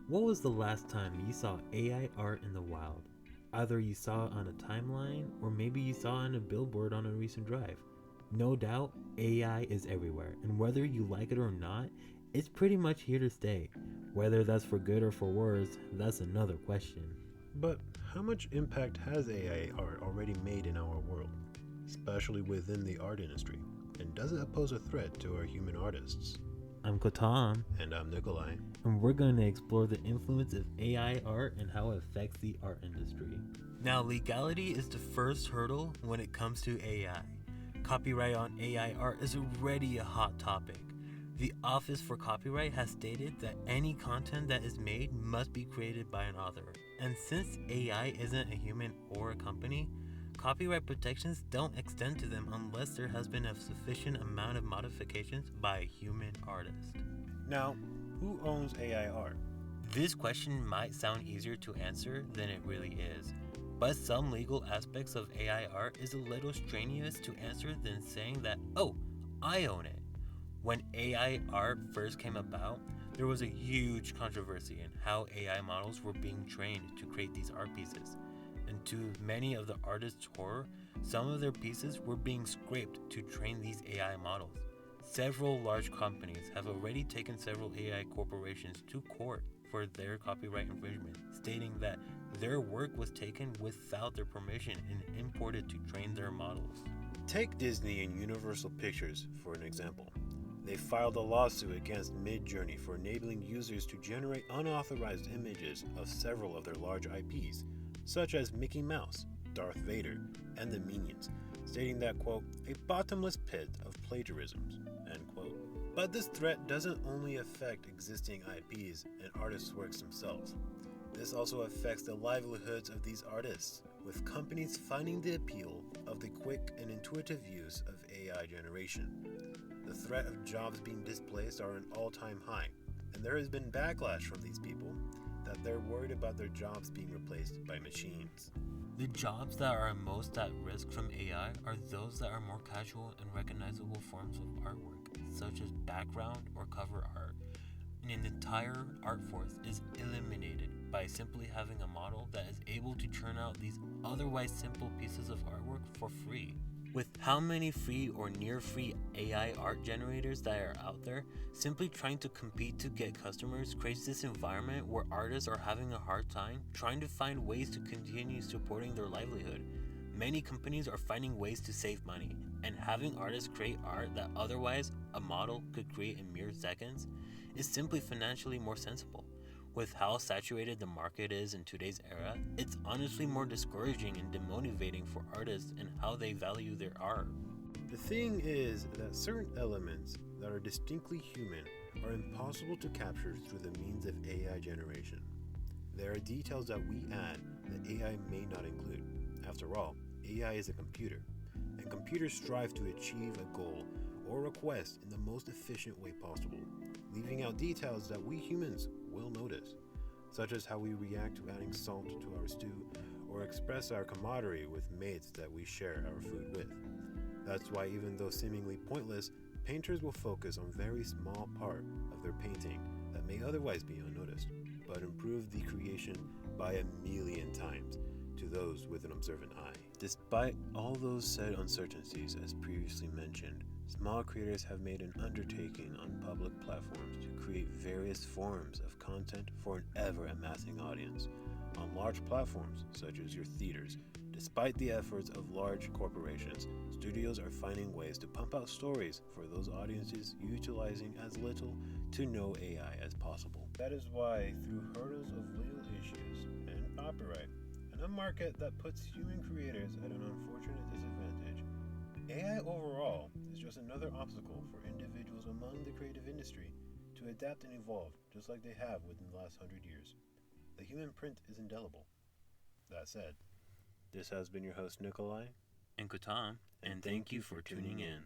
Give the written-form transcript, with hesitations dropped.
What was the last time you saw AI art in the wild? Either you saw it on a timeline or maybe you saw it on a billboard on a recent drive. No doubt, AI is everywhere, and whether you like it or not, it's pretty much here to stay. Whether that's for good or for worse, that's another question. But how much impact has AI art already made in our world, especially within the art industry? And does it pose a threat to our human artists? I'm Kotam, And I'm Nikolai. and we're going to explore the influence of AI art and how it affects the art industry. Now, legality is the first hurdle when it comes to AI. Copyright on AI art is already a hot topic. The Office for Copyright has stated that any content that is made must be created by an author. And since AI isn't a human or a company, copyright protections don't extend to them unless there has been a sufficient amount of modifications by a human artist. Now, who owns AI art? This question might sound easier to answer than it really is, but some legal aspects of AI art is a little strenuous to answer than saying that, oh, I own it. When AI art first came about, there was a huge controversy in how AI models were being trained to create these art pieces. And to many of the artists' horror, some of their pieces were being scraped to train these AI models. Several large companies have already taken several AI corporations to court for their copyright infringement, stating that their work was taken without their permission and imported to train their models. Take Disney and Universal Pictures for an example. They filed a lawsuit against Midjourney for enabling users to generate unauthorized images of several of their large IPs, such as Mickey Mouse, Darth Vader, and the Minions, stating that, quote, a bottomless pit of plagiarisms, end quote. But this threat doesn't only affect existing IPs and artists' works themselves. This also affects the livelihoods of these artists, with companies finding the appeal of the quick and intuitive use of AI generation. The threat of jobs being displaced are an all-time high, and there has been backlash from these people that they're worried about their jobs being replaced by machines. The jobs that are most at risk from AI are those that are more casual and recognizable forms of artwork, such as background or cover art. And an entire art force is eliminated by simply having a model that is able to churn out these otherwise simple pieces of artwork for free. With how many free or near free AI art generators that are out there, simply trying to compete to get customers creates this environment where artists are having a hard time trying to find ways to continue supporting their livelihood. Many companies are finding ways to save money, and having artists create art that otherwise a model could create in mere seconds is simply financially more sensible. With how saturated the market is in today's era, it's honestly more discouraging and demotivating for artists and how they value their art. The thing is that certain elements that are distinctly human are impossible to capture through the means of AI generation. There are details that we add that AI may not include. After all, AI is a computer, and computers strive to achieve a goal or request in the most efficient way possible, leaving out details that we humans will notice, such as how we react to adding salt to our stew or express our camaraderie with mates that we share our food with. That's why, even though seemingly pointless, painters will focus on very small part of their painting that may otherwise be unnoticed, but improve the creation by a million times to those with an observant eye. Despite all those said uncertainties as previously mentioned, small creators have made an undertaking on public platforms to create various forms of content for an ever-amassing audience. On large platforms, such as your theaters, despite the efforts of large corporations, studios are finding ways to pump out stories for those audiences utilizing as little to no AI as possible. That is why, through hurdles of legal issues and copyright, and a market that puts human creators at an unfortunate disadvantage, AI overall is just another obstacle for individuals among the creative industry to adapt and evolve just like they have within the last 100 years. The human print is indelible. That said, this has been your host Nikolai And Kotam, and thank you for tuning in.